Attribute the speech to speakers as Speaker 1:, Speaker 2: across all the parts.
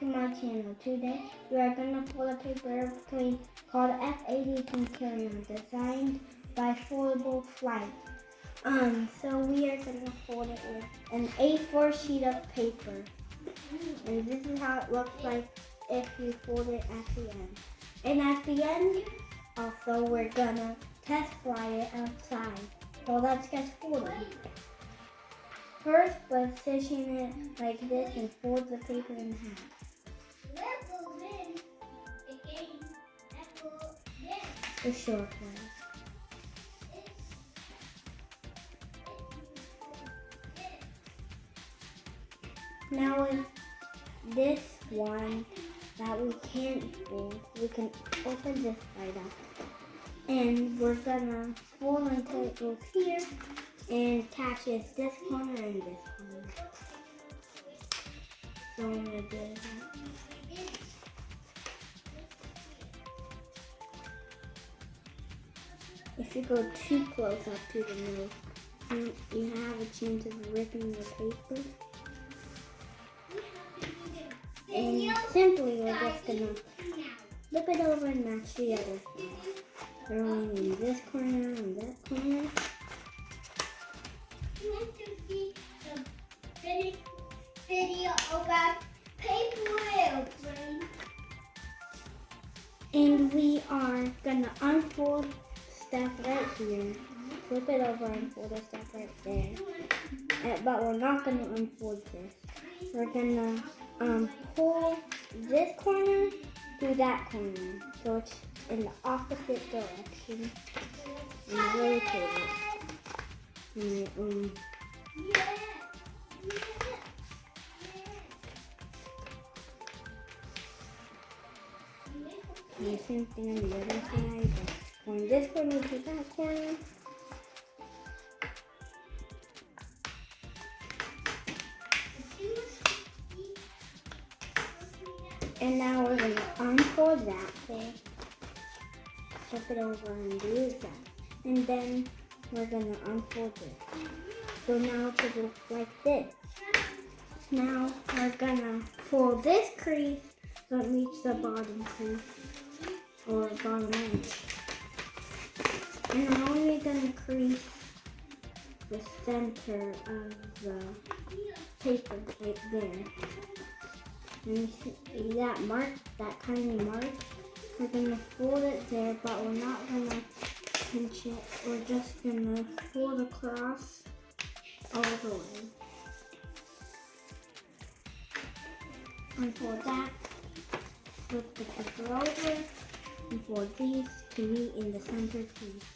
Speaker 1: to my channel. Today we are going to fold a paper airplane called F-80 Centurion, designed by Foldable Flight. So we are going to fold it with an A4 sheet of paper. And this is how it looks like if you fold it at the end. And at the end, also we're going to test fly it outside. So let's get folded. First, position it like this and fold the paper in half. The short way. Now with this one that we can't fold, we can open this right up. And we're gonna fold until it goes here and attaches this corner and this corner. So I'm gonna do that. If you go too close up to the nose, you have a chance of ripping the paper. And simply we're just gonna flip it over and match the other side. Throwing in this corner and that corner.
Speaker 2: You want to see the finished video about paper airplane.
Speaker 1: And we are gonna unfold stuff right here. Flip it over and fold the stuff right there. But we're not gonna unfold this. We're gonna pull this corner to that corner. So it's in the opposite direction. And rotate it. And the same thing on the other side. Going this corner to that corner. And now we're going to unfold that fold. Flip it over and do that. And then we're going to unfold this. So now it should look like this. Now we're going to fold this crease so it meets the bottom crease or bottom edge. And now we're going to crease the center of the paper right there. And you see that mark, that tiny mark? We're going to fold it there, but we're not going to pinch it. We're just going to fold across all the way. Unfold that, flip the paper over, and fold these to meet in the center crease.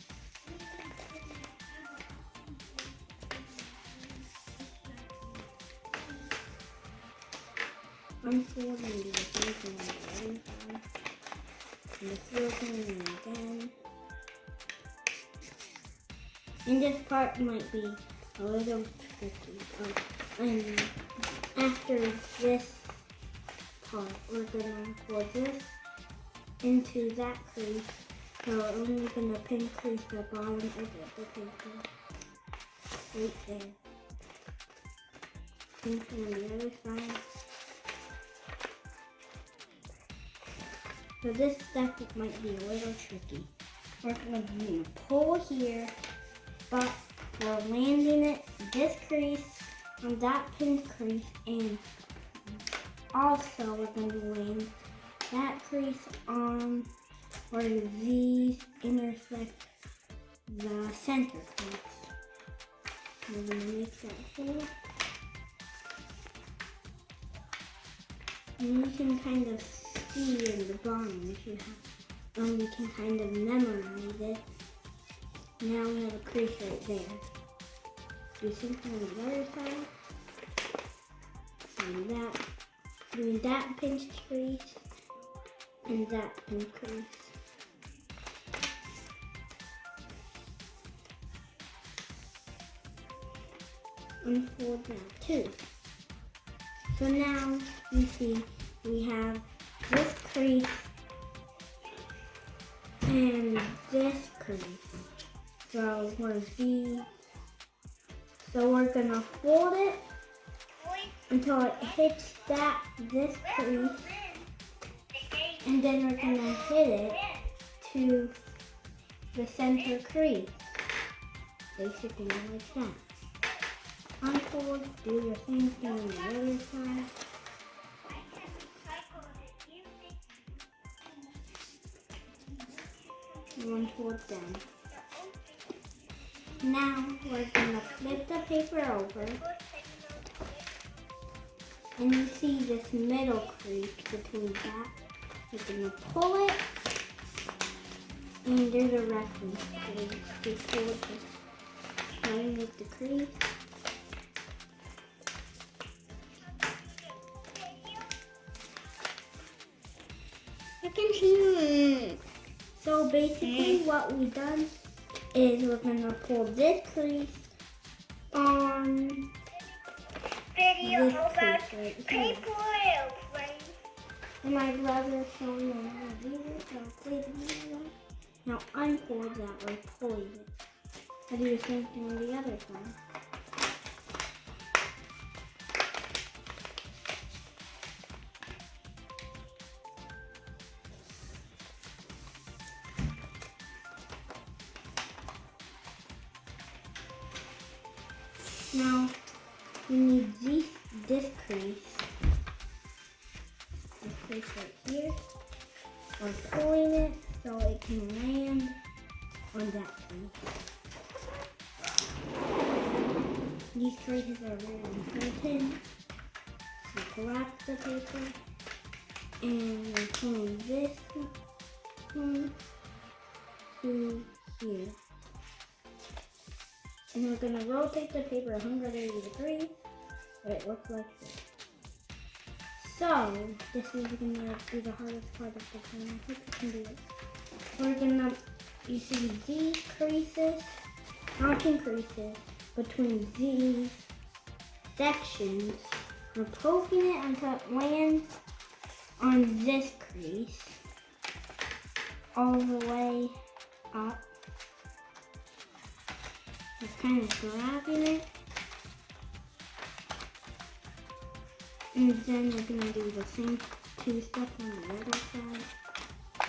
Speaker 1: Unfold and do the same thing on the other side. And the third thing again. And this part might be a little tricky. And after this part, we're gonna fold this into that crease. So we're only gonna pin crease the bottom edge of the paper. Right there. Same thing on the other side. So this step might be a little tricky. We're going to pull here, but we're landing it this crease on that pin crease, and also we're going to land that crease on where these intersect the center crease. We're going to make that fold. And you can kind of see in the bottom if you have, you can kind of memorize it. Now we have a crease right there. Do something on the other side. And that, doing that pinched crease and that pinched crease. Unfold that too. So now you see we have this crease and this crease. So we're gonna fold it until it hits this crease, and then we're gonna hit it to the center crease, basically like that. Unfold, do the same thing on the other side. Unfold them. Now we're gonna flip the paper over, and you see this middle crease between that. We're gonna pull it, and there's a reference crease. Just hold this underneath the crease. I can see it. So basically what we've done is we're going to pull this crease on
Speaker 2: Video
Speaker 1: this
Speaker 2: about
Speaker 1: crease right here.
Speaker 2: paper airplane.
Speaker 1: And my brother showed me how to do this, so I'll play the video. Now unfold that or pull it. I'll do the same thing on the other side. Now, you need this crease right here, or pulling it so it can land on that crease. These creases are very important. So collapse the paper, and we're pulling this one to here. And we're going to rotate the paper 180 degrees, so it looks like this. So, this is going to be the hardest part of the plan. I hope you can do it. We're going to, you see these creases, mounting creases between these sections. We're poking it until it lands on this crease, all the way up. Just kind of grabbing it, and then we're going to do the same two steps on the other side.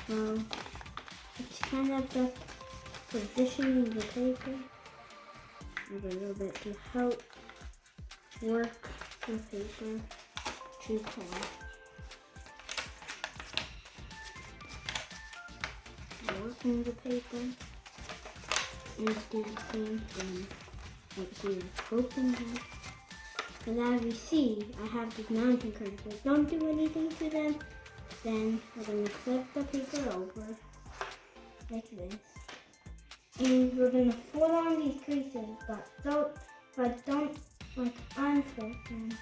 Speaker 1: So it's kind of just positioning the paper a little bit to help work the paper to pull. Working the paper. And do the same thing like here, poking them. Because as you see, I have these mounting creases. Don't do anything to them. Then we're going to flip the paper over like this. And we're going to fold on these creases, but don't like unfold them.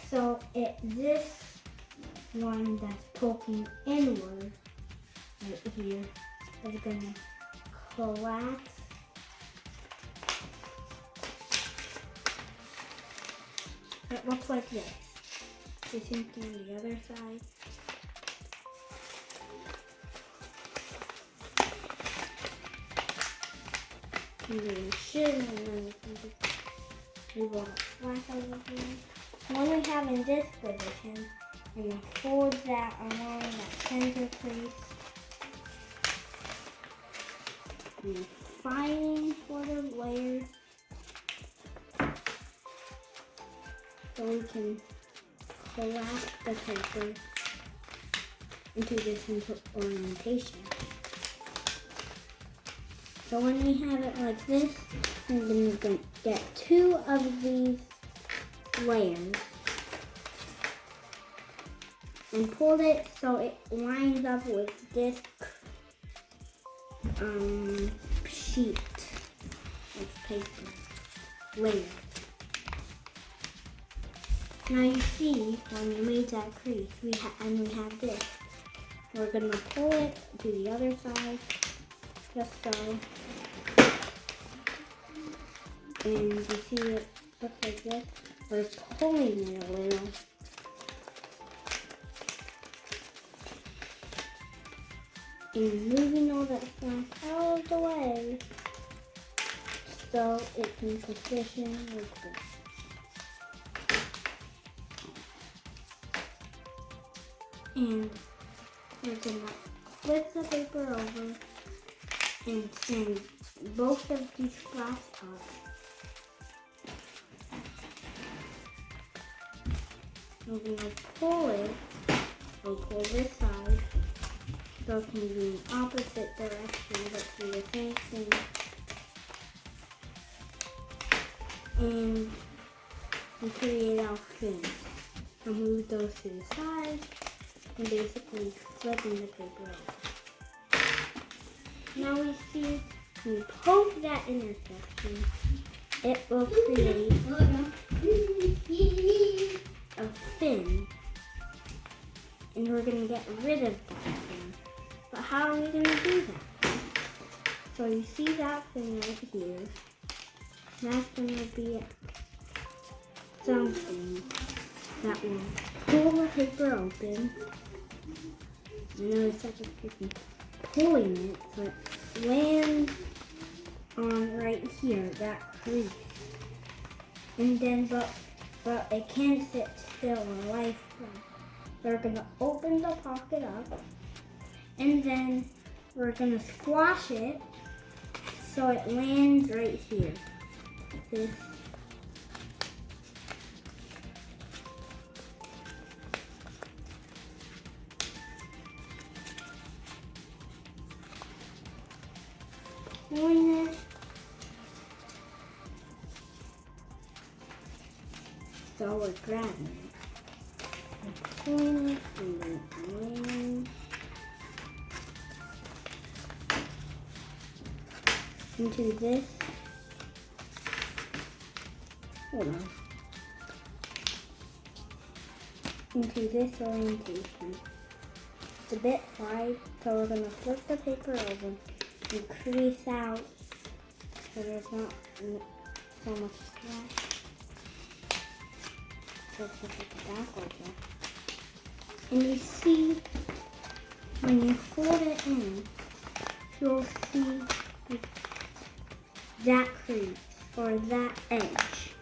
Speaker 1: So this one that's poking inward right here is going to collapse. It looks like this. The same thing on the other side. And then should, and then we can just move all the slack over here. When we have in this position, we're going to fold that along that center crease. We're fighting for the layers. So we can collapse the paper into this orientation. So when we have it like this, we're going to get two of these layers and pull it so it lines up with this sheet of paper layer. Now you see when we made that crease, we have this. We're gonna pull it to the other side, just so. And you see it looks like this. We're pulling it a little. And moving all that stuff out of the way so it can position like this. And we're gonna flip the paper over and send both of these flaps up. We're gonna pull it, or pull this side, so it can be in opposite direction, but do the same thing. And we create our fins. And move those to the side, and basically flipping the paper over. Now we see, when we poke that intersection, it will create a fin, and we're going to get rid of that fin. But how are we going to do that? So you see that fin right here. That's going to be something that will pull the paper open. You notice I just keep pulling it so it lands on right here, that crease. And then, but it can't sit still or lifeless. We're gonna open the pocket up, and then we're gonna squash it so it lands right here. This. Pulling it. So we're grabbing it. And pulling it and then pulling into this. Hold on. Into this orientation. It's a bit wide, so we're going to flip the paper over and crease out so there's not so much slack. So flip it backwards up. And you see, when you fold it in, you'll see like that crease or that edge.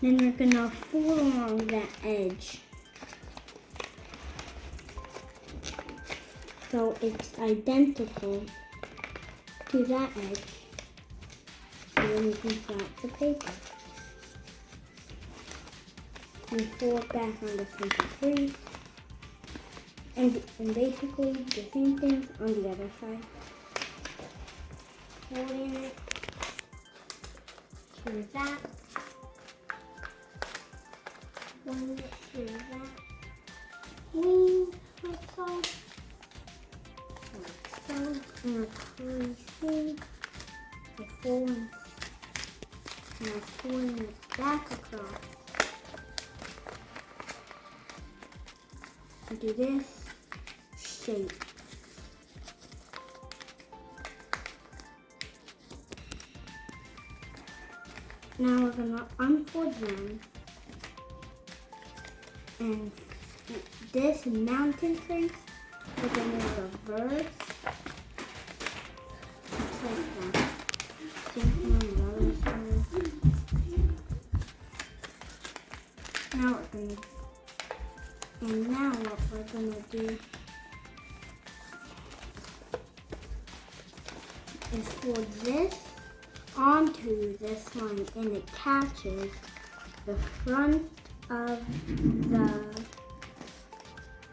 Speaker 1: Then we're gonna fold along that edge so it's identical to that edge, and then you can flap the paper. And fold back on the center crease, and basically the same things on the other side. Folding it to that, one to that, wing like so. And we're creasing the folds, and we're pulling it back across. And do this shape. Now we're gonna unfold them, and this mountain crease we're gonna reverse. Like that. Same thing on the other side. Now what we're gonna do is fold this onto this line, and it catches the front of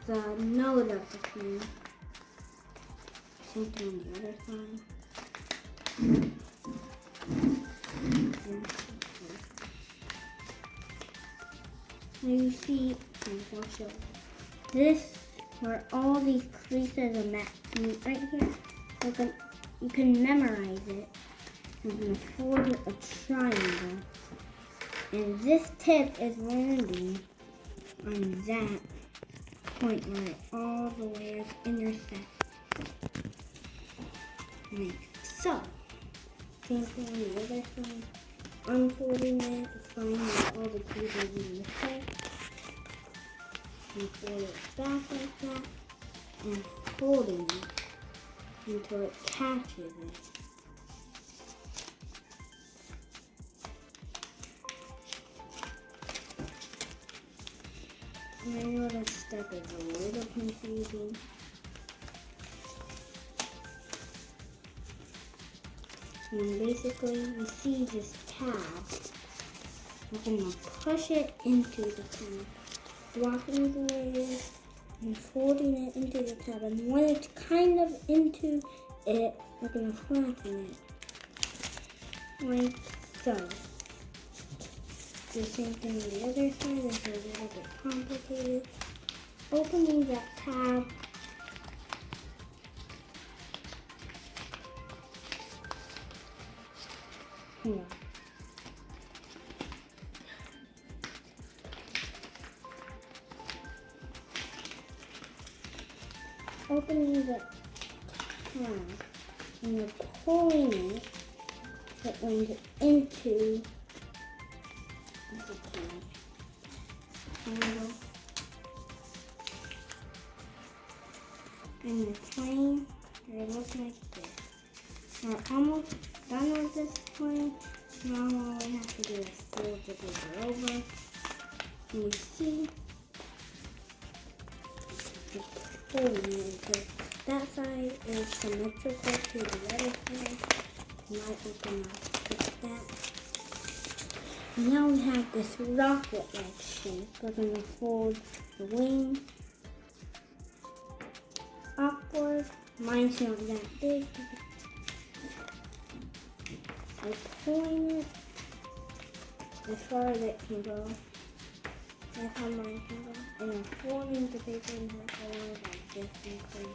Speaker 1: the node of the fin. Same thing on the other side. Now you see, I'll show you. This, where all these creases are meet right here, you can memorize it. I'm going to fold a triangle. And this tip is landing on that point where all the layers intersect. Like so. Same thing on the other side. Unfolding it, finding all the pieces in the shape. And fold it back like that. And folding it until it catches it. I know this step is a little confusing. And basically, you see this tab. We're gonna push it into the tab, blocking the way and folding it into the tab. And when it's kind of into it, we're gonna flatten it, like so. The same thing on the other side. It's a little bit complicated. Opening that tab. Here. Opening the tab and you're pulling it, it went into the handle. And the plane, it looks like this. We're almost done with this plane. Now all we have to do is fold the paper over. And you see, it's folding it. So that side is symmetrical to the other side. You might open up like that. And now we have this rocket-like shape. We're going to fold the wing upward. Mine's not that big. We're pulling it as far as it can go. That's how mine can go. And then folding the paper in half along like this and clean.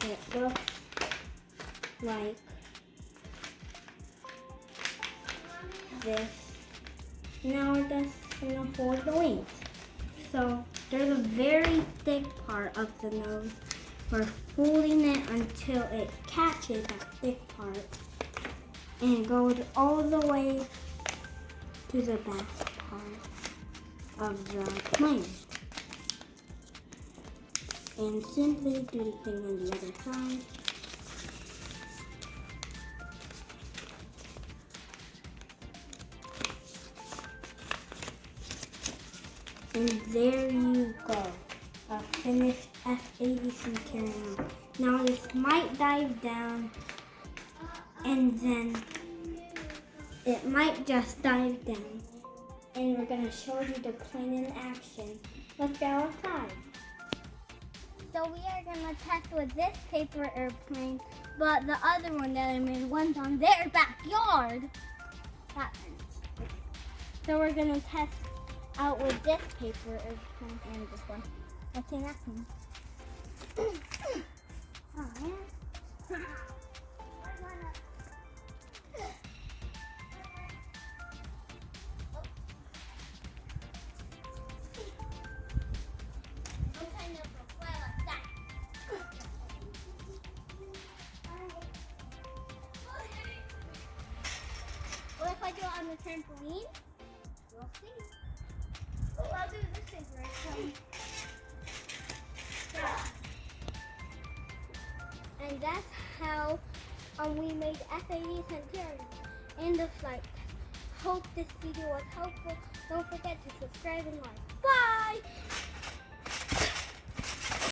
Speaker 1: It looks like this. Now we're just gonna fold the wings. So there's a very thick part of the nose. We're folding it until it catches that thick part and goes all the way to the back part of the plane. And simply do the thing on the other side. And there you go, a finished F-80 Centurion. Now this might dive down and then it might just dive down. And we're gonna show you the plane in action. Let's go outside.
Speaker 2: So we are gonna test with this paper airplane, but the other one that I made went on their backyard. That ends. So we're gonna test out with this paper airplane and this one. What's in that one? Oh man. What if I do it on the trampoline? We'll see. Oh, I'll do this thing right. And that's how we made F-80 Centurion and the flight. Hope this video was helpful. Don't forget to subscribe and like. Bye!